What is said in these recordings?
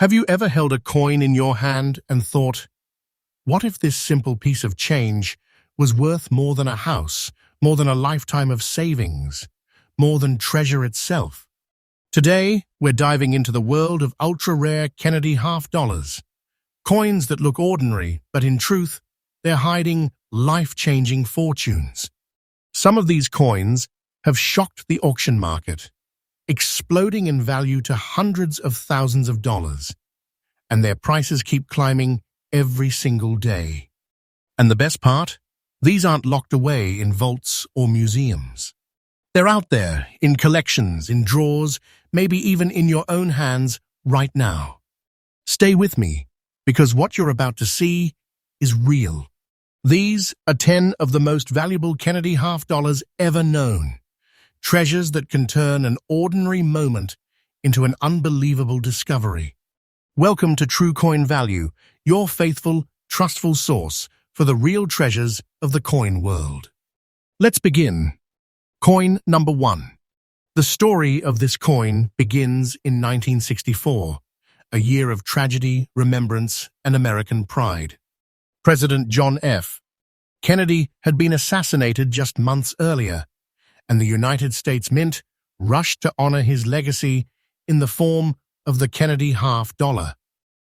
Have you ever held a coin in your hand and thought, what if this simple piece of change was worth more than a house, more than a lifetime of savings, more than treasure itself? Today, we're diving into the world of ultra-rare Kennedy half-dollars, coins that look ordinary, but in truth, they're hiding life-changing fortunes. Some of these coins have shocked the auction market, exploding in value to hundreds of thousands of dollars, and their prices keep climbing every single day. And the best part? These aren't locked away in vaults or museums. They're out there, in collections, in drawers, maybe even in your own hands right now. Stay with me, because what you're about to see is real. These are 10 of the most valuable Kennedy half-dollars ever known. Treasures that can turn an ordinary moment into an unbelievable discovery. Welcome to True Coin Value, your faithful, trustful source for the real treasures of the coin world. Let's begin. Coin number 1. The story of this coin begins in 1964, a year of tragedy, remembrance, and American pride. President John F. Kennedy had been assassinated just months earlier, and the United States Mint rushed to honor his legacy in the form of the Kennedy half-dollar.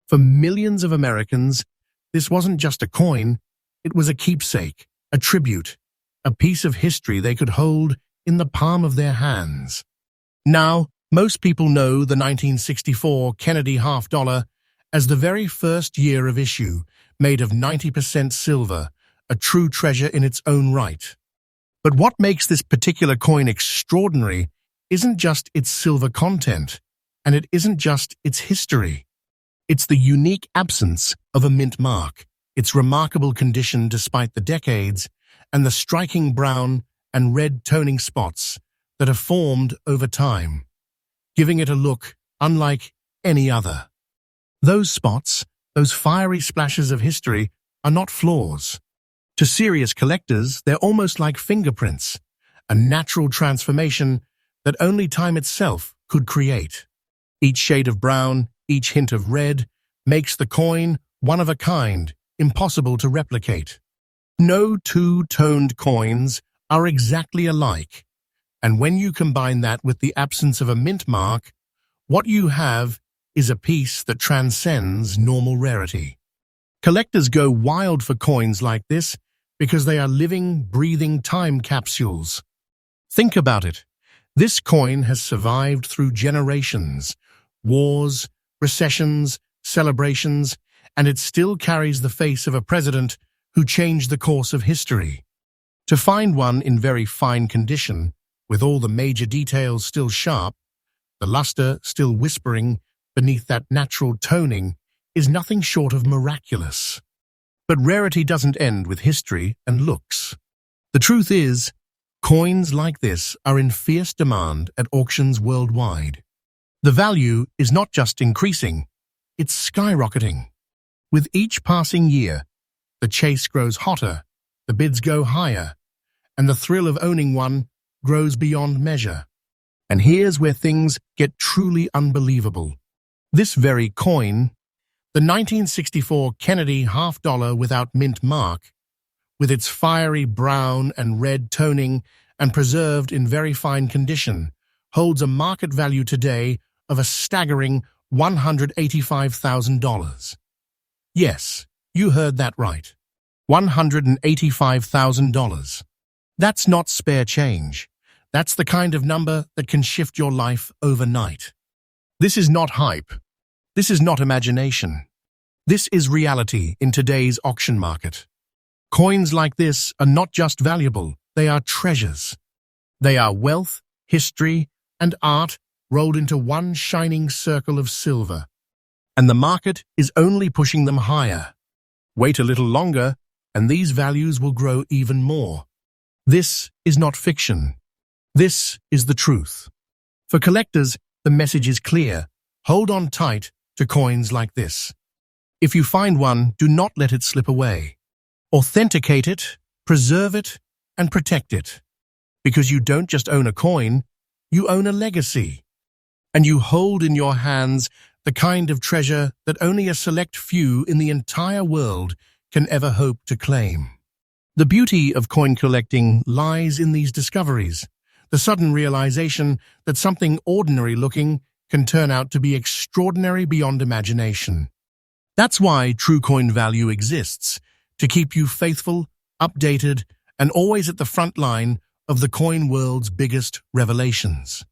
For millions of Americans, this wasn't just a coin, it was a keepsake, a tribute, a piece of history they could hold in the palm of their hands. Now, most people know the 1964 Kennedy half-dollar as the very first year of issue, made of 90% silver, a true treasure in its own right. But what makes this particular coin extraordinary isn't just its silver content, and it isn't just its history. It's the unique absence of a mint mark, its remarkable condition despite the decades, and the striking brown and red toning spots that have formed over time, giving it a look unlike any other. Those spots, those fiery splashes of history, are not flaws. To serious collectors, they're almost like fingerprints, a natural transformation that only time itself could create. Each shade of brown, each hint of red, makes the coin one of a kind, impossible to replicate. No two-toned coins are exactly alike, and when you combine that with the absence of a mint mark, what you have is a piece that transcends normal rarity. Collectors go wild for coins like this because they are living, breathing time capsules. Think about it. This coin has survived through generations, wars, recessions, celebrations, and it still carries the face of a president who changed the course of history. To find one in very fine condition, with all the major details still sharp, the luster still whispering beneath that natural toning, is nothing short of miraculous. But rarity doesn't end with history and looks. The truth is, coins like this are in fierce demand at auctions worldwide. The value is not just increasing, it's skyrocketing. With each passing year, the chase grows hotter, the bids go higher, and the thrill of owning one grows beyond measure. And here's where things get truly unbelievable. This very coin, the 1964 Kennedy half-dollar without mint mark, with its fiery brown and red toning and preserved in very fine condition, holds a market value today of a staggering $185,000. Yes, you heard that right. $185,000. That's not spare change. That's the kind of number that can shift your life overnight. This is not hype. This is not imagination. This is reality in today's auction market. Coins like this are not just valuable, they are treasures. They are wealth, history, and art rolled into one shining circle of silver. And the market is only pushing them higher. Wait a little longer, and these values will grow even more. This is not fiction. This is the truth. For collectors, the message is clear. Hold on tight to coins like this. If you find one, do not let it slip away. Authenticate it, preserve it, and protect it. Because you don't just own a coin, you own a legacy. And you hold in your hands the kind of treasure that only a select few in the entire world can ever hope to claim. The beauty of coin collecting lies in these discoveries, the sudden realization that something ordinary-looking can turn out to be extraordinary beyond imagination. That's why True Coin Value exists, to keep you faithful, updated, and always at the front line of the coin world's biggest revelations.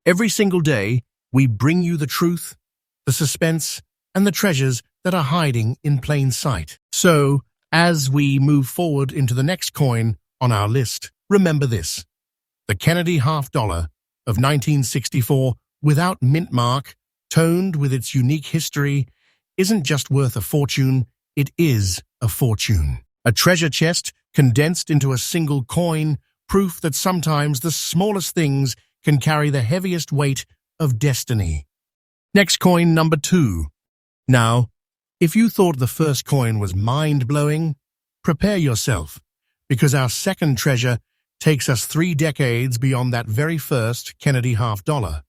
Every single day, we bring you the truth, the suspense, and the treasures that are hiding in plain sight. So, as we move forward into the next coin on our list, remember this. The Kennedy $50 of 1964, without mint mark, toned with its unique history, isn't just worth a fortune, it is a fortune. A treasure chest condensed into a single coin, proof that sometimes the smallest things can carry the heaviest weight of destiny. Next coin, number 2. Now, if you thought the first coin was mind-blowing, prepare yourself, because our second treasure takes us 3 decades beyond that very first Kennedy $50.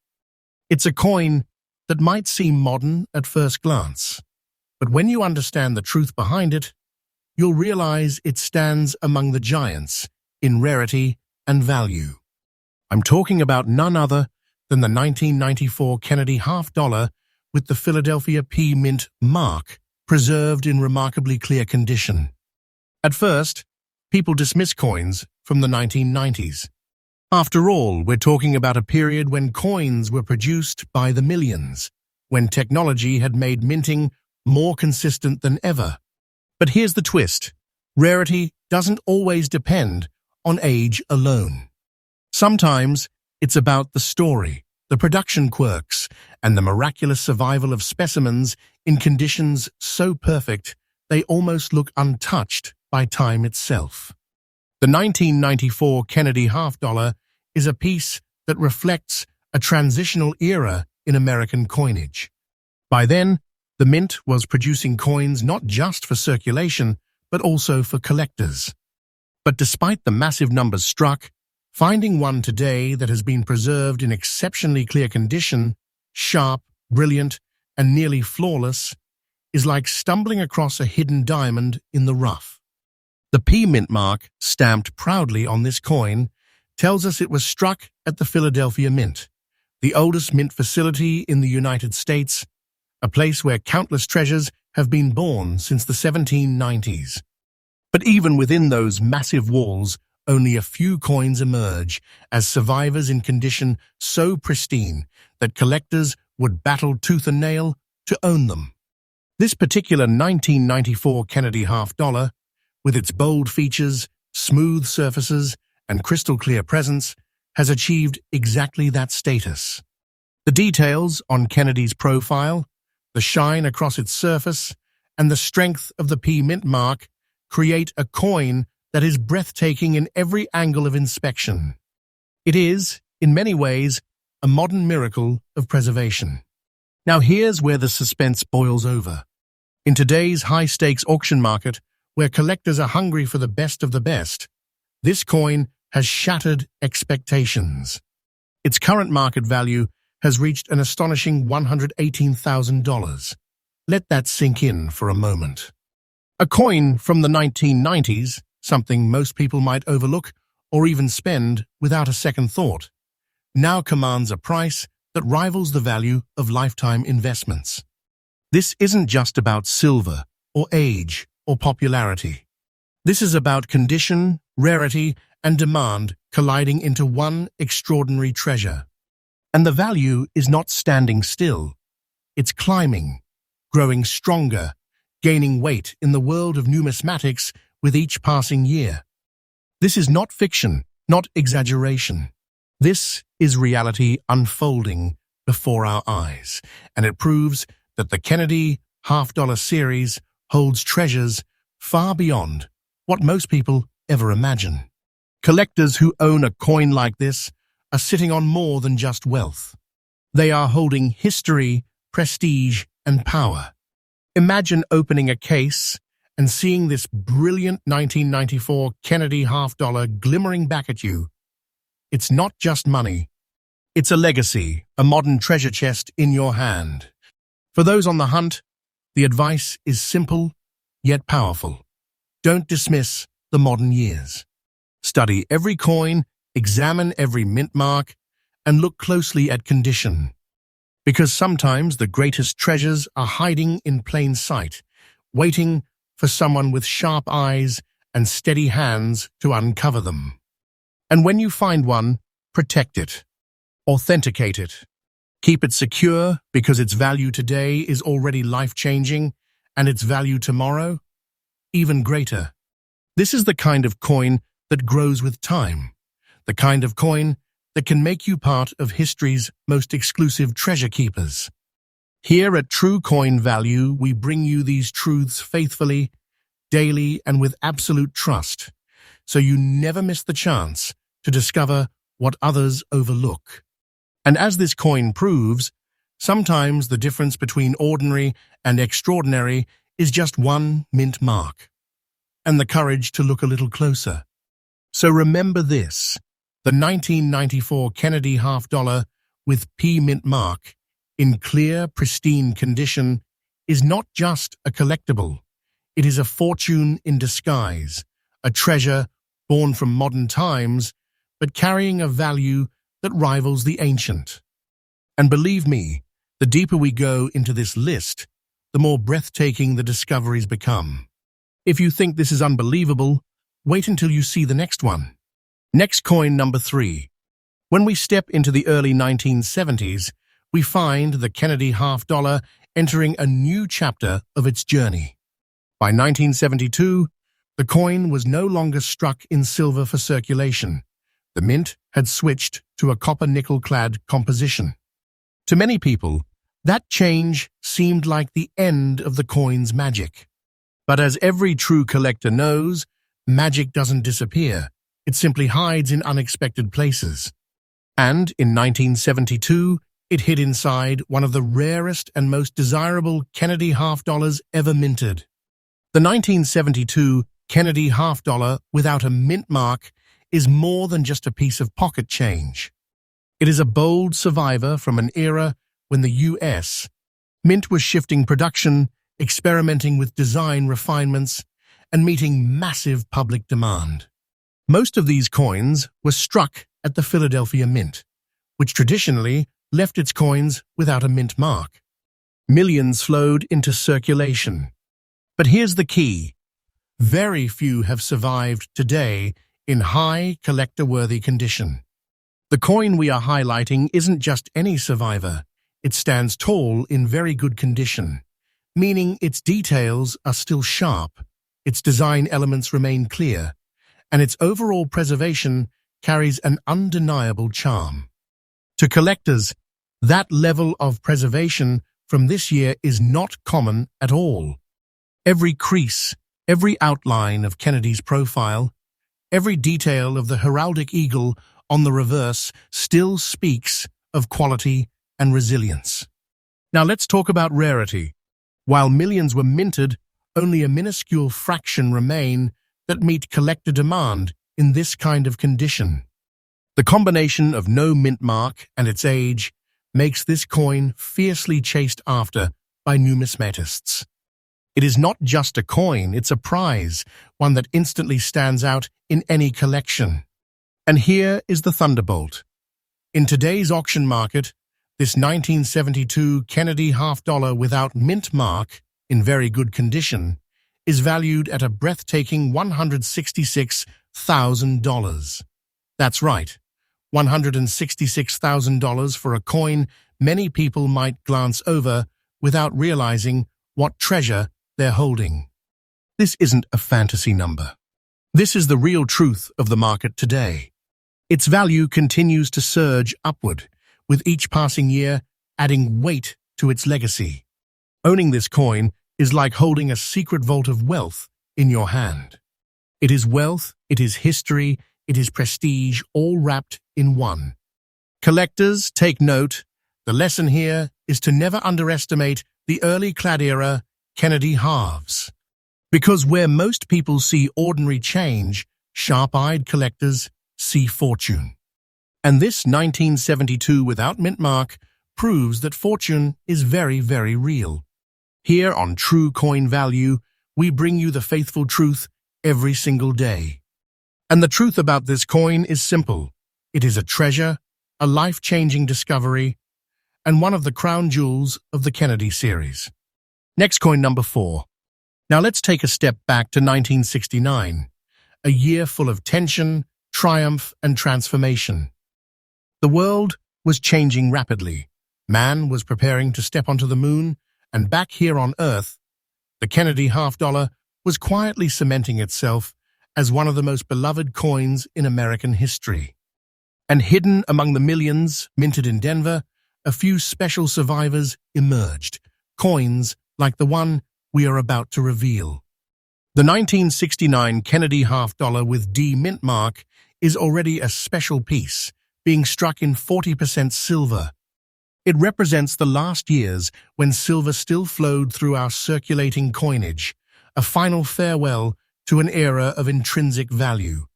It's a coin that might seem modern at first glance, but when you understand the truth behind it, you'll realize it stands among the giants in rarity and value. I'm talking about none other than the 1994 Kennedy $50 with the Philadelphia P Mint mark, preserved in remarkably clear condition. At first, people dismiss coins from the 1990s. After all, we're talking about a period when coins were produced by the millions, when technology had made minting more consistent than ever. But here's the twist. Rarity doesn't always depend on age alone. Sometimes it's about the story, the production quirks, and the miraculous survival of specimens in conditions so perfect they almost look untouched by time itself. The 1994 Kennedy $50 is a piece that reflects a transitional era in American coinage. By then, the mint was producing coins not just for circulation, but also for collectors. But despite the massive numbers struck, finding one today that has been preserved in exceptionally clear condition, sharp, brilliant, and nearly flawless, is like stumbling across a hidden diamond in the rough. The P Mint mark, stamped proudly on this coin, tells us it was struck at the Philadelphia Mint, the oldest mint facility in the United States, a place where countless treasures have been born since the 1790s. But even within those massive walls, only a few coins emerge as survivors in condition so pristine that collectors would battle tooth and nail to own them. This particular 1994 Kennedy $50, with its bold features, smooth surfaces, and crystal-clear presence, has achieved exactly that status. The details on Kennedy's profile, the shine across its surface, and the strength of the P Mint mark create a coin that is breathtaking in every angle of inspection. It is, in many ways, a modern miracle of preservation. Now here's where the suspense boils over. In today's high-stakes auction market, where collectors are hungry for the best of the best, this coin has shattered expectations. Its current market value has reached an astonishing $118,000. Let that sink in for a moment. A coin from the 1990s, something most people might overlook or even spend without a second thought, now commands a price that rivals the value of lifetime investments. This isn't just about silver or age or popularity. This is about condition, rarity, and demand colliding into one extraordinary treasure. And the value is not standing still. It's climbing, growing stronger, gaining weight in the world of numismatics with each passing year. This is not fiction, not exaggeration. This is reality unfolding before our eyes, and it proves that the Kennedy $50 series holds treasures far beyond what most people ever imagine. Collectors who own a coin like this are sitting on more than just wealth. They are holding history, prestige, and power. Imagine opening a case and seeing this brilliant 1994 Kennedy $50 glimmering back at you. It's not just money. It's a legacy, a modern treasure chest in your hand. For those on the hunt, the advice is simple yet powerful. Don't dismiss the modern years. Study every coin, examine every mint mark, and look closely at condition. Because sometimes the greatest treasures are hiding in plain sight, waiting for someone with sharp eyes and steady hands to uncover them. And when you find one, protect it. Authenticate it. Keep it secure because its value today is already life-changing and its value tomorrow, even greater. This is the kind of coin that grows with time, the kind of coin that can make you part of history's most exclusive treasure keepers. Here at True Coin Value, we bring you these truths faithfully, daily, and with absolute trust, so you never miss the chance to discover what others overlook. And as this coin proves, sometimes the difference between ordinary and extraordinary is just one mint mark, and the courage to look a little closer. So remember this, the 1994 Kennedy half-dollar with P mint mark, in clear, pristine condition, is not just a collectible. It is a fortune in disguise, a treasure born from modern times, but carrying a value that rivals the ancient. And believe me, the deeper we go into this list, the more breathtaking the discoveries become. If you think this is unbelievable, wait until you see the next one. Next coin number 3. When we step into the early 1970s, we find the Kennedy half-dollar entering a new chapter of its journey. By 1972, the coin was no longer struck in silver for circulation. The mint had switched to a copper-nickel-clad composition. To many people, that change seemed like the end of the coin's magic. But as every true collector knows, magic doesn't disappear. It simply hides in unexpected places. And in 1972, it hid inside one of the rarest and most desirable Kennedy half-dollars ever minted. The 1972 Kennedy half-dollar without a mint mark is more than just a piece of pocket change. It is a bold survivor from an era when the U.S. Mint was shifting production, experimenting with design refinements, and meeting massive public demand. Most of these coins were struck at the Philadelphia Mint, which traditionally left its coins without a mint mark. Millions flowed into circulation. But here's the key. Very few have survived today in high, collector-worthy condition. The coin we are highlighting isn't just any survivor. It stands tall in very good condition, meaning its details are still sharp, its design elements remain clear, and its overall preservation carries an undeniable charm. To collectors, that level of preservation from this year is not common at all. Every crease, every outline of Kennedy's profile, every detail of the heraldic eagle on the reverse still speaks of quality and resilience. Now let's talk about rarity. While millions were minted, only a minuscule fraction remain that meet collector demand in this kind of condition. The combination of no mint mark and its age makes this coin fiercely chased after by numismatists. It is not just a coin, it's a prize, one that instantly stands out in any collection. And here is the thunderbolt. In today's auction market, this 1972 Kennedy half-dollar without mint mark, in very good condition, is valued at a breathtaking $166,000. That's right, $166,000 for a coin many people might glance over without realizing what treasure they're holding. This isn't a fantasy number. This is the real truth of the market today. Its value continues to surge upward, with each passing year adding weight to its legacy. Owning this coin is like holding a secret vault of wealth in your hand. It is wealth, it is history, it is prestige, all wrapped in one. Collectors, take note. The lesson here is to never underestimate the early clad era Kennedy halves. Because where most people see ordinary change, sharp-eyed collectors see fortune. And this 1972 without mint mark proves that fortune is very, very real. Here on True Coin Value, we bring you the faithful truth every single day. And the truth about this coin is simple. It is a treasure, a life-changing discovery, and one of the crown jewels of the Kennedy series. Next coin number 4. Now let's take a step back to 1969, a year full of tension, triumph, and transformation. The world was changing rapidly. Man was preparing to step onto the moon, and back here on Earth, the Kennedy half-dollar was quietly cementing itself as one of the most beloved coins in American history. And hidden among the millions minted in Denver, a few special survivors emerged, coins like the one we are about to reveal. The 1969 Kennedy half-dollar with D mint mark is already a special piece, being struck in 40% silver. It represents the last years when silver still flowed through our circulating coinage, a final farewell to an era of intrinsic value.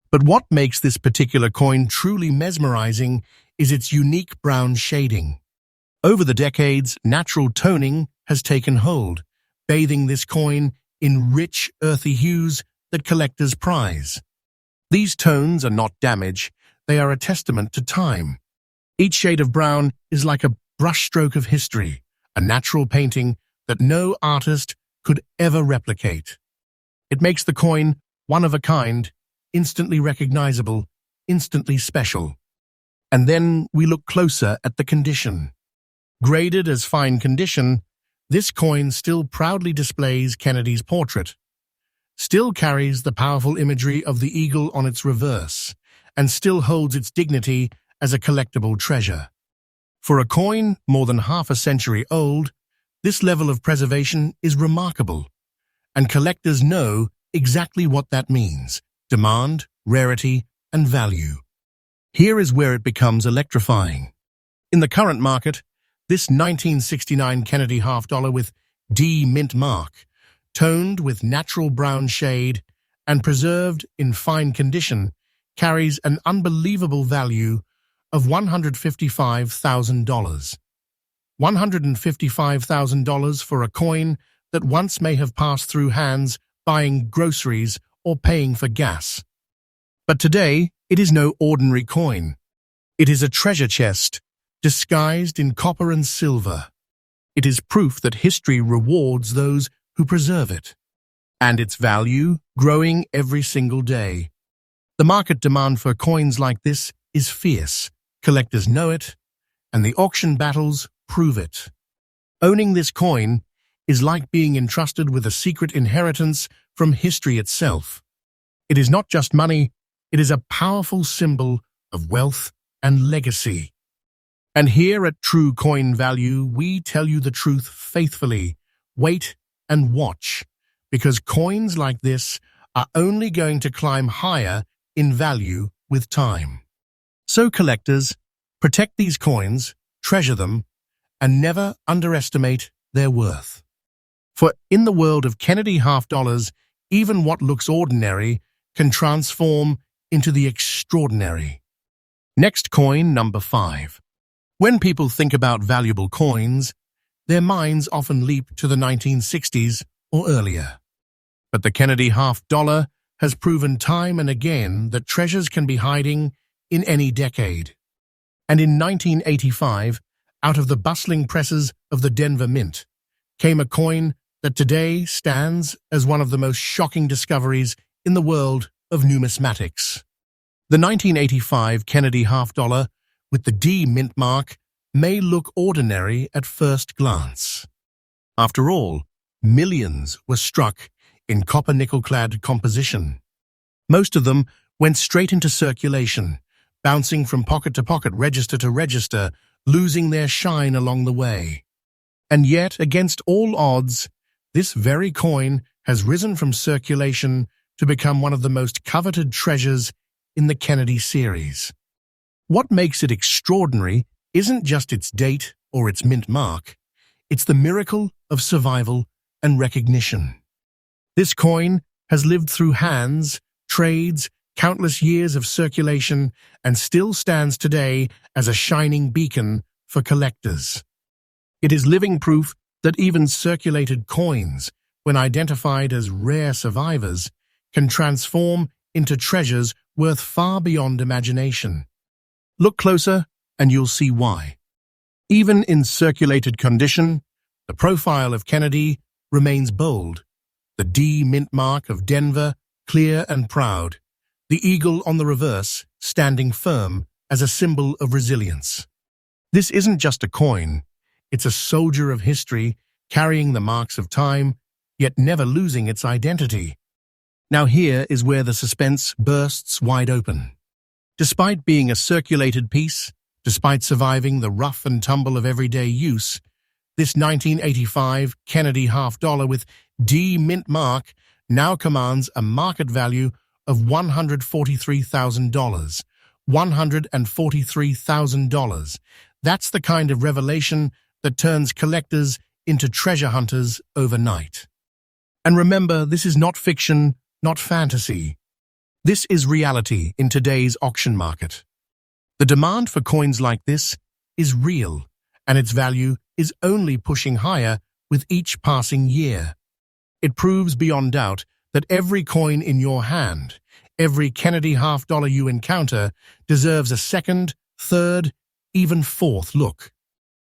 But what makes this particular coin truly mesmerizing is its unique brown shading. Over the decades, natural toning has taken hold, bathing this coin in rich, earthy hues that collectors prize. These tones are not damage, they are a testament to time. Each shade of brown is like a brushstroke of history, a natural painting that no artist could ever replicate. It makes the coin one of a kind, instantly recognizable, instantly special. And then we look closer at the condition. Graded as fine condition, this coin still proudly displays Kennedy's portrait, still carries the powerful imagery of the eagle on its reverse, and still holds its dignity as a collectible treasure. For a coin more than half a century old, this level of preservation is remarkable, and collectors know exactly what that means: demand, rarity, and value. Here is where it becomes electrifying. In the current market, this 1969 Kennedy half-dollar with D mint mark, toned with natural brown shade and preserved in fine condition, carries an unbelievable value of $155,000. $155,000 for a coin that once may have passed through hands buying groceries or paying for gas. But today, it is no ordinary coin. It is a treasure chest, disguised in copper and silver. It is proof that history rewards those who preserve it, and its value growing every single day. The market demand for coins like this is fierce. Collectors know it, and the auction battles prove it. Owning this coin is like being entrusted with a secret inheritance from history itself. It is not just money, it is a powerful symbol of wealth and legacy. And here at True Coin Value, we tell you the truth faithfully. Wait and watch, because coins like this are only going to climb higher in value with time. So collectors, protect these coins, treasure them, and never underestimate their worth. For in the world of Kennedy half-dollars, even what looks ordinary can transform into the extraordinary. Next coin, number 5. When people think about valuable coins, their minds often leap to the 1960s or earlier. But the Kennedy half-dollar has proven time and again that treasures can be hiding in any decade. And in 1985, out of the bustling presses of the Denver Mint, came a coin that today stands as one of the most shocking discoveries in the world of numismatics. The 1985 Kennedy half-dollar with the D mint mark may look ordinary at first glance. After all, millions were struck in copper-nickel-clad composition. Most of them went straight into circulation, bouncing from pocket to pocket, register to register, losing their shine along the way. And yet, against all odds, this very coin has risen from circulation to become one of the most coveted treasures in the Kennedy series. What makes it extraordinary isn't just its date or its mint mark, it's the miracle of survival and recognition. This coin has lived through hands, trades, countless years of circulation, and still stands today as a shining beacon for collectors. It is living proof that even circulated coins, when identified as rare survivors, can transform into treasures worth far beyond imagination. Look closer and you'll see why. Even in circulated condition, the profile of Kennedy remains bold. The D mint mark of Denver, clear and proud. The eagle on the reverse, standing firm as a symbol of resilience. This isn't just a coin. It's a soldier of history, carrying the marks of time, yet never losing its identity. Now here is where the suspense bursts wide open. Despite being a circulated piece, despite surviving the rough and tumble of everyday use, this 1985 Kennedy $half with D mint mark now commands a market value of $143,000. $143,000. That's the kind of revelation that turns collectors into treasure hunters overnight. And remember, this is not fiction, not fantasy. This is reality in today's auction market. The demand for coins like this is real, and its value is only pushing higher with each passing year. It proves beyond doubt that every coin in your hand, every Kennedy $half you encounter, deserves a second, third, even fourth look.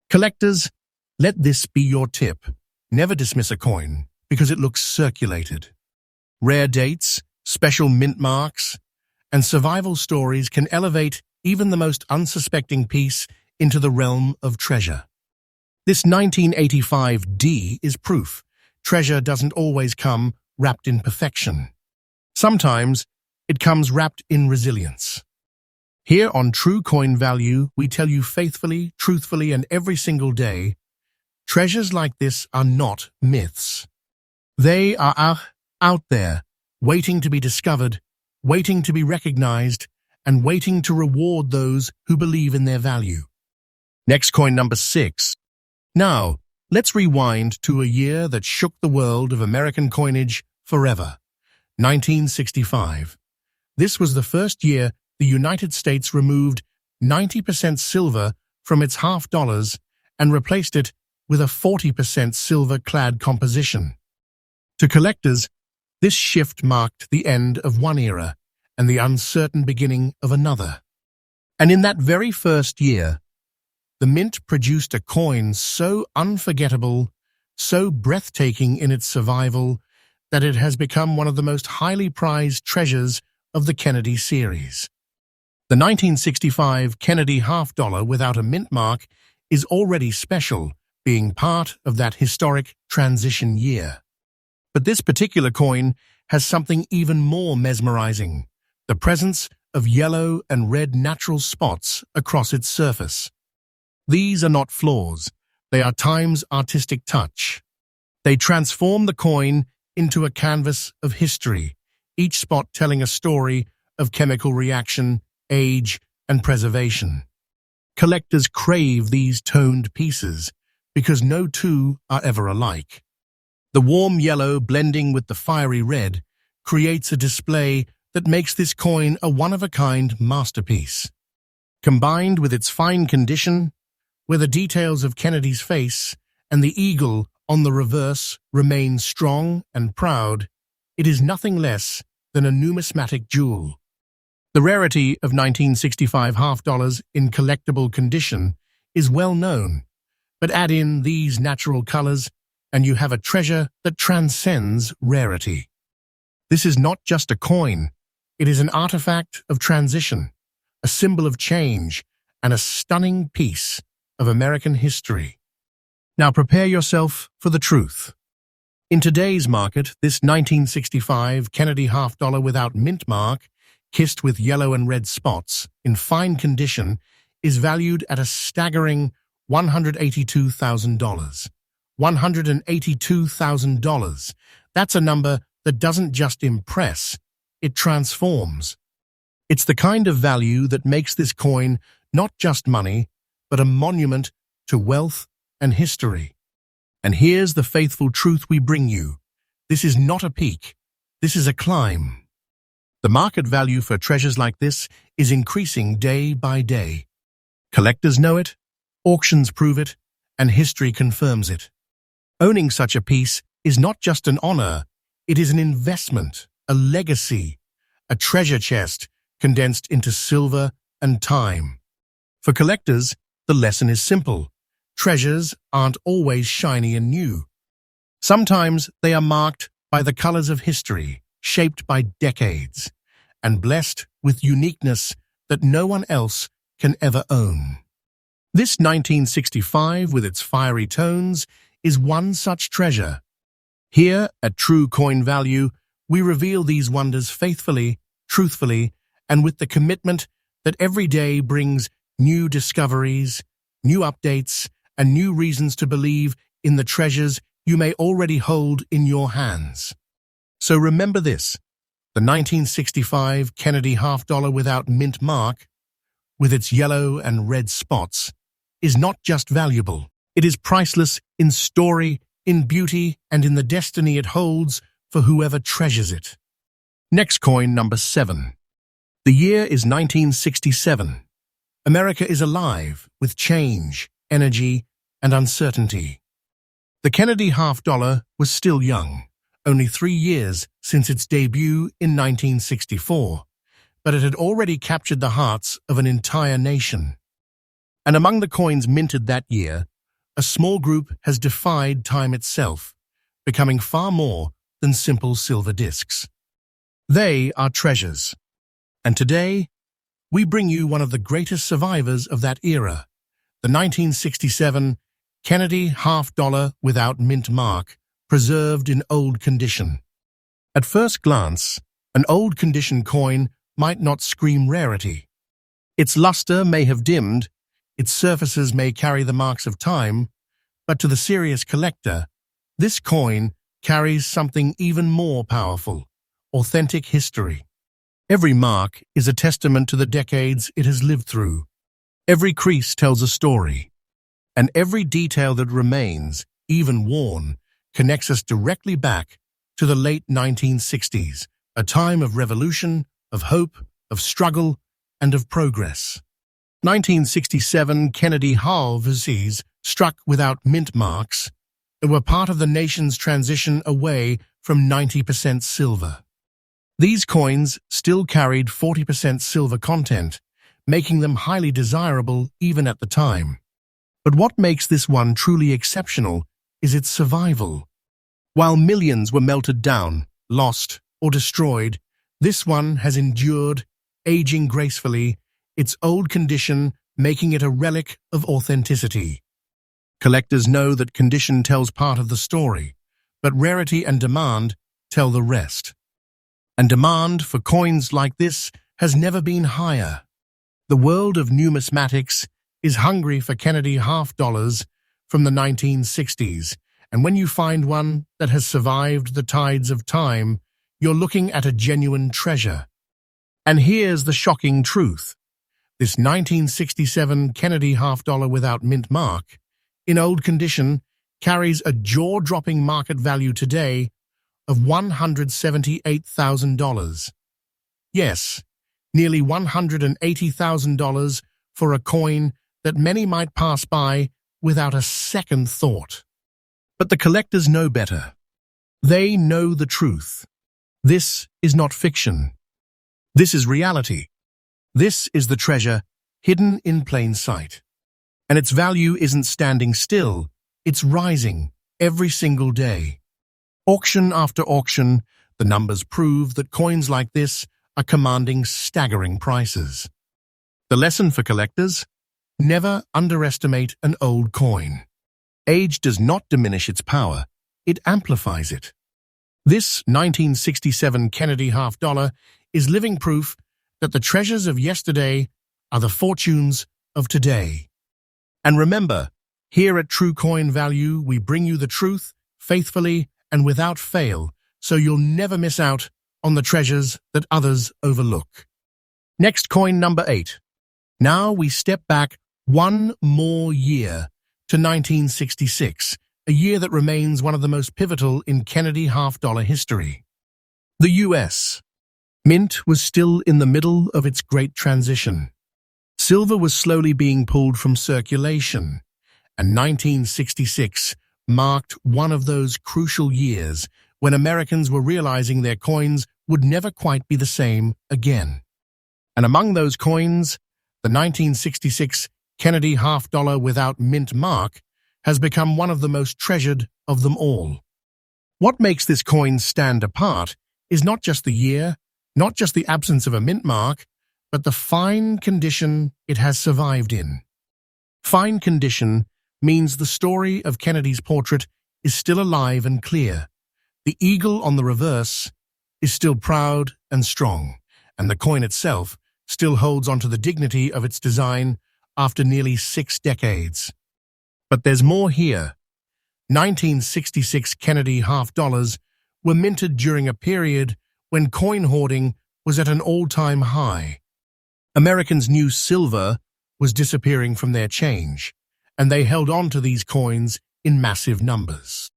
Collectors, let this be your tip. Never dismiss a coin because it looks circulated. Rare dates, special mint marks, and survival stories can elevate even the most unsuspecting piece into the realm of treasure. This 1985 D is proof. Treasure doesn't always come wrapped in perfection. Sometimes it comes wrapped in resilience. Here on True Coin Value, we tell you faithfully, truthfully, and every single day, treasures like this are not myths. They are out there, waiting to be discovered, waiting to be recognized, and waiting to reward those who believe in their value. Next coin number 6. Now, let's rewind to a year that shook the world of American coinage forever. 1965. This was the first year the United States removed 90% silver from its $half and replaced it with a 40% silver-clad composition. To collectors, this shift marked the end of one era and the uncertain beginning of another. And in that very first year, the mint produced a coin so unforgettable, so breathtaking in its survival, that it has become one of the most highly prized treasures of the Kennedy series. The 1965 Kennedy $half without a mint mark is already special, being part of that historic transition year. But this particular coin has something even more mesmerizing: the presence of yellow and red natural spots across its surface. These are not flaws, they are time's artistic touch. They transform the coin into a canvas of history, each spot telling a story of chemical reaction, age, and preservation. Collectors crave these toned pieces because no two are ever alike. The warm yellow blending with the fiery red creates a display that makes this coin a one-of-a-kind masterpiece. Combined with its fine condition, where the details of Kennedy's face and the eagle on the reverse remain strong and proud, it is nothing less than a numismatic jewel. The rarity of 1965 $half in collectible condition is well known, but add in these natural colors and you have a treasure that transcends rarity. This is not just a coin, it is an artifact of transition, a symbol of change, and a stunning piece of American history. Now prepare yourself for the truth. In today's market, this 1965 Kennedy $half without mint mark, kissed with yellow and red spots, in fine condition, is valued at a staggering $182,000. $182,000. That's a number that doesn't just impress, it transforms. It's the kind of value that makes this coin not just money, but a monument to wealth and history. And here's the faithful truth we bring you. This is not a peak, this is a climb. The market value for treasures like this is increasing day by day. Collectors know it, Auctions prove it, and history confirms it. Owning such a piece is not just an honor, it is an investment, a legacy, a treasure chest condensed into silver and time. For collectors, the lesson is simple. Treasures aren't always shiny and new. Sometimes they are marked by the colors of history, shaped by decades, and blessed with uniqueness that no one else can ever own. This 1965, with its fiery tones, is one such treasure. Here, at True Coin Value, we reveal these wonders faithfully, truthfully, and with the commitment that every day brings new discoveries, new updates, and new reasons to believe in the treasures you may already hold in your hands. So remember this, the 1965 Kennedy half-dollar without mint mark, with its yellow and red spots, is not just valuable. It is priceless in story, in beauty, and in the destiny it holds for whoever treasures it. Next coin, number 7. The year is 1967. America is alive with change, energy, and uncertainty. The Kennedy half-dollar was still young, only 3 years since its debut in 1964, but it had already captured the hearts of an entire nation. And among the coins minted that year, a small group has defied time itself, becoming far more than simple silver discs. They are treasures. And today, we bring you one of the greatest survivors of that era, the 1967 Kennedy half-dollar without mint mark, preserved in old condition. At first glance, an old condition coin might not scream rarity. Its luster may have dimmed, its surfaces may carry the marks of time, but to the serious collector, this coin carries something even more powerful, authentic history. Every mark is a testament to the decades it has lived through. Every crease tells a story, and every detail that remains, even worn, connects us directly back to the late 1960s, a time of revolution, of hope, of struggle, and of progress. 1967 Kennedy halves struck without mint marks were part of the nation's transition away from 90% silver. These coins still carried 40% silver content, making them highly desirable even at the time. But what makes this one truly exceptional is its survival. While millions were melted down, lost, or destroyed, this one has endured, aging gracefully, its old condition making it a relic of authenticity. Collectors know that condition tells part of the story, but rarity and demand tell the rest. And demand for coins like this has never been higher. The world of numismatics is hungry for Kennedy half-dollars from the 1960s, and when you find one that has survived the tides of time, you're looking at a genuine treasure. And here's the shocking truth. This 1967 Kennedy half-dollar without mint mark, in old condition, carries a jaw-dropping market value today of $178,000. Yes, nearly $180,000 for a coin that many might pass by without a second thought. But the collectors know better. They know the truth. This is not fiction. This is reality. This is the treasure hidden in plain sight. And its value isn't standing still, it's rising every single day. Auction after auction, the numbers prove that coins like this are commanding staggering prices. The lesson for collectors? Never underestimate an old coin. Age does not diminish its power, it amplifies it. This 1967 Kennedy half-dollar is living proof that the treasures of yesterday are the fortunes of today. And remember, here at True Coin Value, we bring you the truth faithfully and without fail, so you'll never miss out on the treasures that others overlook. Next coin, number 8. Now we step back one more year to 1966, a year that remains one of the most pivotal in Kennedy half-dollar history. The U.S. Mint was still in the middle of its great transition. Silver was slowly being pulled from circulation, and 1966 marked one of those crucial years when Americans were realizing their coins would never quite be the same again. And among those coins, the 1966 Kennedy half-dollar without mint mark has become one of the most treasured of them all. What makes this coin stand apart is not just the year, not just the absence of a mint mark, but the fine condition it has survived in. Fine condition means the story of Kennedy's portrait is still alive and clear. The eagle on the reverse is still proud and strong, and the coin itself still holds onto the dignity of its design after nearly 6 decades. But there's more here. 1966 Kennedy half-dollars were minted during a period when coin hoarding was at an all-time high. Americans knew silver was disappearing from their change, and they held on to these coins in massive numbers.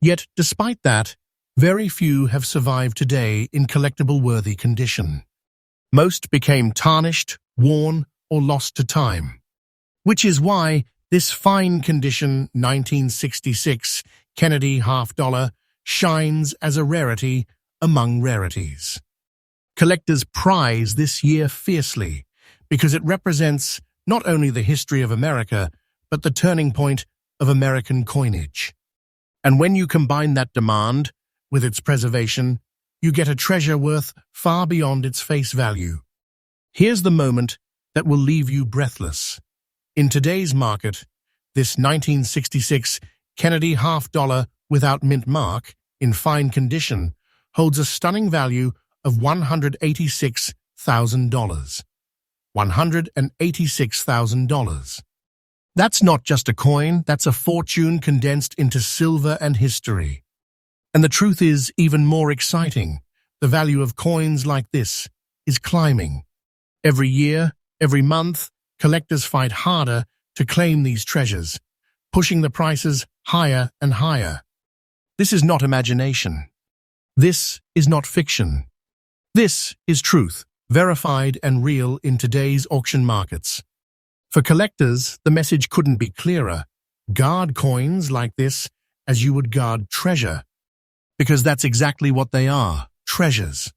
Yet, despite that, very few have survived today in collectible-worthy condition. Most became tarnished, worn, or lost to time. Which is why this fine condition 1966 Kennedy half-dollar shines as a rarity among rarities. Collectors prize this year fiercely because it represents not only the history of America, but the turning point of American coinage. And when you combine that demand with its preservation, you get a treasure worth far beyond its face value. Here's the moment that will leave you breathless. In today's market, this 1966 Kennedy half-dollar without mint mark, in fine condition, holds a stunning value of $186,000. $186,000. That's not just a coin, that's a fortune condensed into silver and history. And the truth is even more exciting. The value of coins like this is climbing. Every year, every month, collectors fight harder to claim these treasures, pushing the prices higher and higher. This is not imagination. This is not fiction. This is truth, verified and real in today's auction markets. For collectors, the message couldn't be clearer. Guard coins like this as you would guard treasure. Because that's exactly what they are, treasures.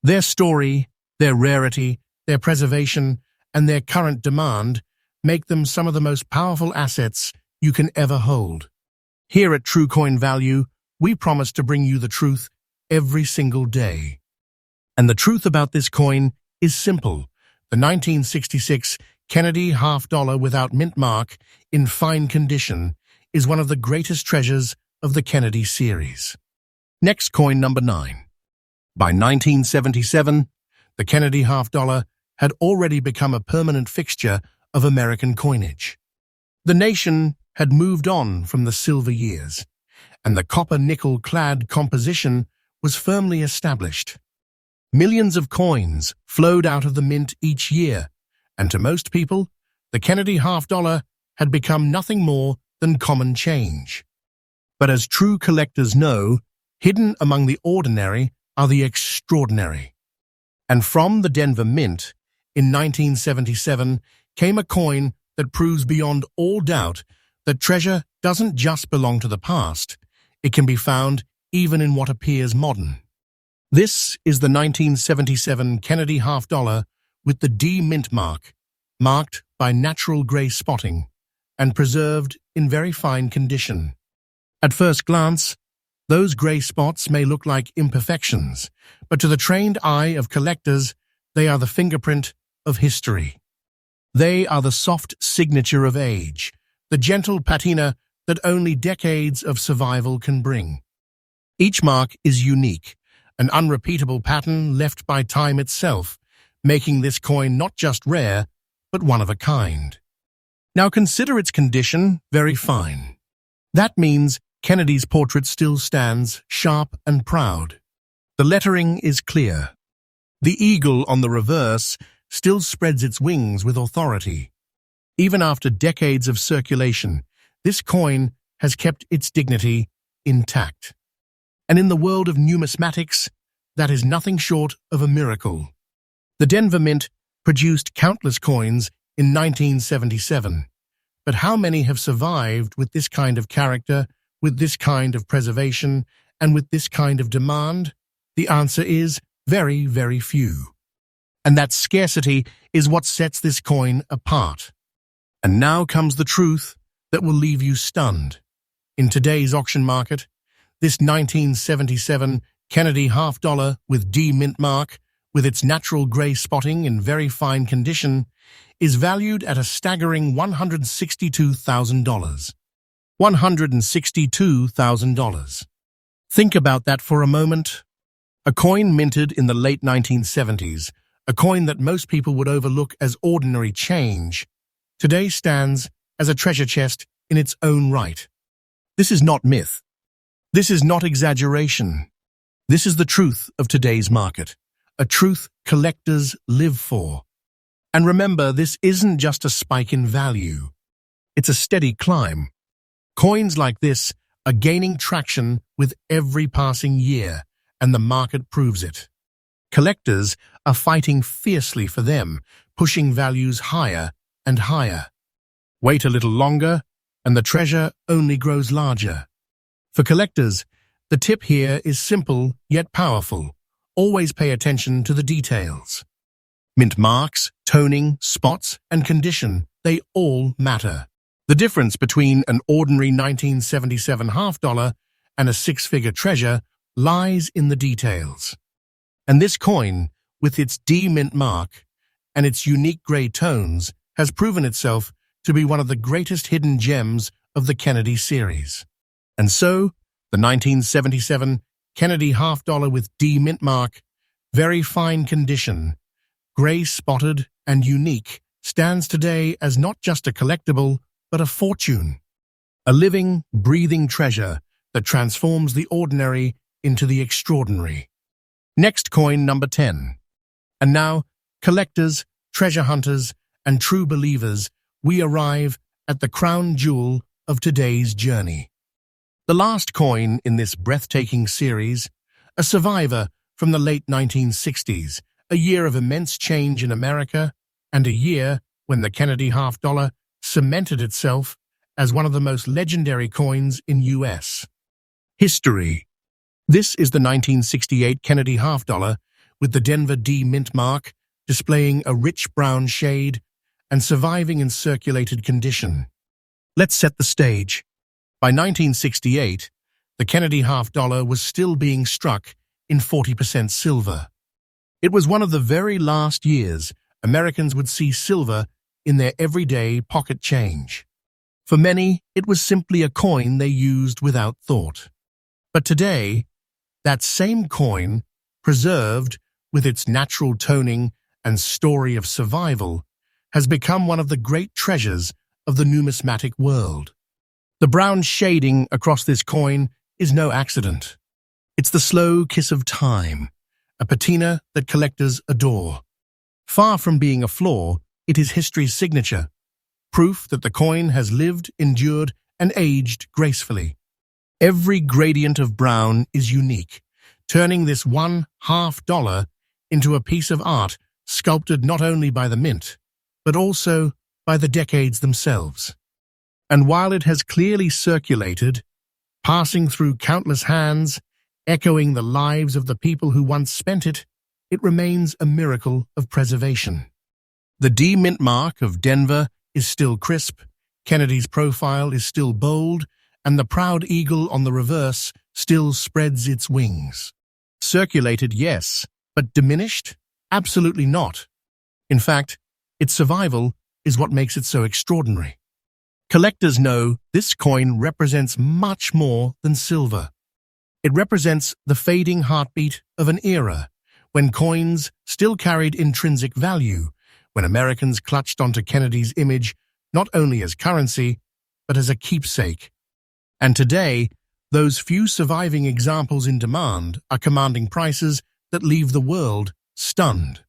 Their story, their rarity, their preservation, and their current demand make them some of the most powerful assets you can ever hold. Here at True Coin Value, we promise to bring you the truth every single day. And the truth about this coin is simple. The 1966 Kennedy half-dollar without mint mark in fine condition is one of the greatest treasures of the Kennedy series. Next coin number 9. By 1977, the Kennedy half-dollar had already become a permanent fixture of American coinage. The nation had moved on from the silver years, and the copper-nickel-clad composition was firmly established. Millions of coins flowed out of the mint each year, and to most people, the Kennedy half-dollar had become nothing more than common change. But as true collectors know, hidden among the ordinary are the extraordinary. And from the Denver Mint, in 1977, came a coin that proves beyond all doubt that treasure doesn't just belong to the past, it can be found even in what appears modern. This is the 1977 Kennedy half-dollar with the D mint mark, marked by natural gray spotting and preserved in very fine condition. At first glance, those gray spots may look like imperfections, but to the trained eye of collectors, they are the fingerprint of history. They are the soft signature of age, the gentle patina that only decades of survival can bring. Each mark is unique, an unrepeatable pattern left by time itself, making this coin not just rare, but one of a kind. Now consider its condition very fine. That means Kennedy's portrait still stands sharp and proud. The lettering is clear. The eagle on the reverse still spreads its wings with authority. Even after decades of circulation, this coin has kept its dignity intact. And in the world of numismatics, that is nothing short of a miracle. The Denver Mint produced countless coins in 1977. But how many have survived with this kind of character, with this kind of preservation, and with this kind of demand? The answer is very, very few. And that scarcity is what sets this coin apart. And now comes the truth that will leave you stunned. In today's auction market, this 1977 Kennedy half-dollar with D mint mark, with its natural grey spotting in very fine condition, is valued at a staggering $162,000. $162,000. Think about that for a moment. A coin minted in the late 1970s, a coin that most people would overlook as ordinary change, today stands as a treasure chest in its own right. This is not myth. This is not exaggeration. This is the truth of today's market, a truth collectors live for. And remember, this isn't just a spike in value. It's a steady climb. Coins like this are gaining traction with every passing year, and the market proves it. Collectors are fighting fiercely for them, pushing values higher and higher. Wait a little longer, and the treasure only grows larger. For collectors, the tip here is simple yet powerful. Always pay attention to the details. Mint marks, toning, spots, and condition, they all matter. The difference between an ordinary 1977 half-dollar and a six-figure treasure lies in the details. And this coin, with its D mint mark and its unique grey tones, has proven itself to be one of the greatest hidden gems of the Kennedy series. And so, the 1977 Kennedy half-dollar with D mint mark, very fine condition, grey spotted and unique, stands today as not just a collectible, but a fortune. A living, breathing treasure that transforms the ordinary into the extraordinary. Next coin, number 10. And now, collectors, treasure hunters, and true believers, we arrive at the crown jewel of today's journey. The last coin in this breathtaking series, a survivor from the late 1960s, a year of immense change in America, and a year when the Kennedy half-dollar cemented itself as one of the most legendary coins in U.S. history. This is the 1968 Kennedy half-dollar with the Denver D mint mark, displaying a rich brown shade and surviving in circulated condition. Let's set the stage. By 1968, the Kennedy half-dollar was still being struck in 40% silver. It was one of the very last years Americans would see silver in their everyday pocket change. For many, it was simply a coin they used without thought. But today, that same coin, preserved with its natural toning and story of survival, has become one of the great treasures of the numismatic world. The brown shading across this coin is no accident. It's the slow kiss of time, a patina that collectors adore. Far from being a flaw, it is history's signature, proof that the coin has lived, endured, and aged gracefully. Every gradient of brown is unique, turning this one half-dollar into a piece of art sculpted not only by the mint, but also by the decades themselves. And while it has clearly circulated, passing through countless hands, echoing the lives of the people who once spent it, it remains a miracle of preservation. The D mint mark of Denver is still crisp, Kennedy's profile is still bold, and the proud eagle on the reverse still spreads its wings. Circulated, yes, but diminished? Absolutely not. In fact, its survival is what makes it so extraordinary. Collectors know this coin represents much more than silver. It represents the fading heartbeat of an era, when coins still carried intrinsic value, when Americans clutched onto Kennedy's image not only as currency, but as a keepsake. And today, those few surviving examples in demand are commanding prices that leave the world stunned.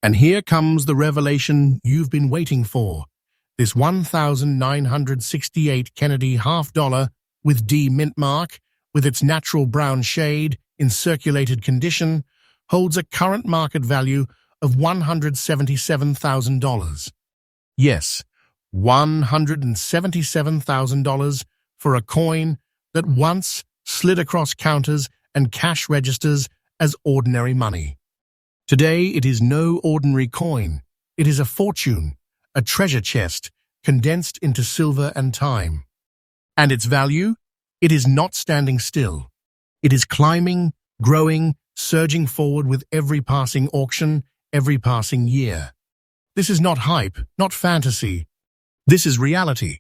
And here comes the revelation you've been waiting for. This 1968 Kennedy half-dollar with D mint mark, with its natural brown shade in circulated condition, holds a current market value of $177,000. Yes, $177,000 for a coin that once slid across counters and cash registers as ordinary money. Today, it is no ordinary coin. It is a fortune, a treasure chest condensed into silver and time. And its value? It is not standing still. It is climbing, growing, surging forward with every passing auction, every passing year. This is not hype, not fantasy. This is reality.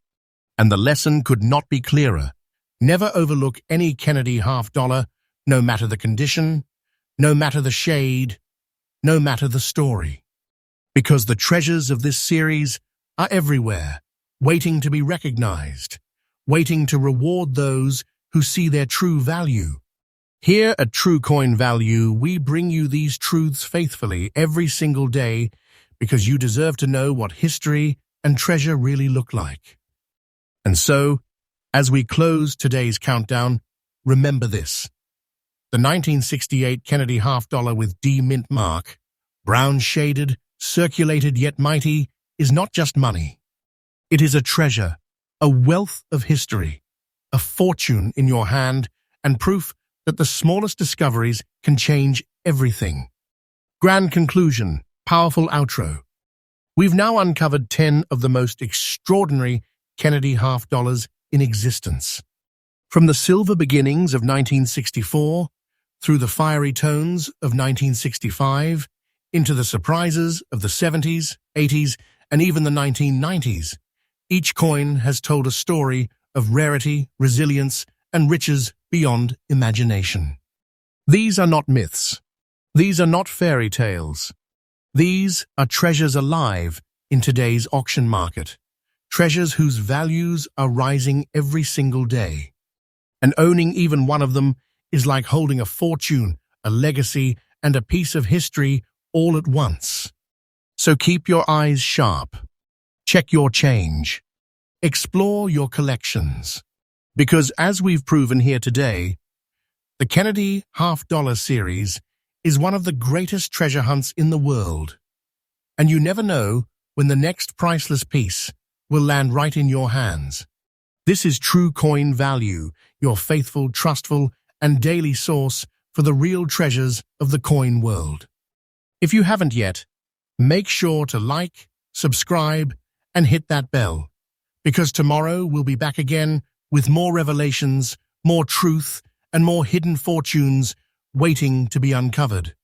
And the lesson could not be clearer. Never overlook any Kennedy half-dollar, no matter the condition, no matter the shade, no matter the story. Because the treasures of this series are everywhere, waiting to be recognized, waiting to reward those who see their true value. Here at True Coin Value, we bring you these truths faithfully every single day because you deserve to know what history and treasure really look like. And so, as we close today's countdown, remember this. The 1968 Kennedy half-dollar with D mint mark, brown-shaded, circulated yet mighty, is not just money. It is a treasure, a wealth of history, a fortune in your hand, and proof that the smallest discoveries can change everything. Grand conclusion, powerful outro. We've now uncovered 10 of the most extraordinary Kennedy half-dollars in existence. From the silver beginnings of 1964, through the fiery tones of 1965, into the surprises of the 70s, 80s, and even the 1990s, each coin has told a story of rarity, resilience, and riches beyond imagination. These are not myths. These are not fairy tales. These are treasures alive in today's auction market, treasures whose values are rising every single day. And owning even one of them is like holding a fortune, a legacy, and a piece of history all at once. So keep your eyes sharp. Check your change. Explore your collections. Because as we've proven here today, the Kennedy half-dollar series is one of the greatest treasure hunts in the world. And you never know when the next priceless piece will land right in your hands. This is True Coin Value, your faithful, trustful, and daily source for the real treasures of the coin world. If you haven't yet, make sure to like, subscribe, and hit that bell, because tomorrow we'll be back again with more revelations, more truth, and more hidden fortunes waiting to be uncovered.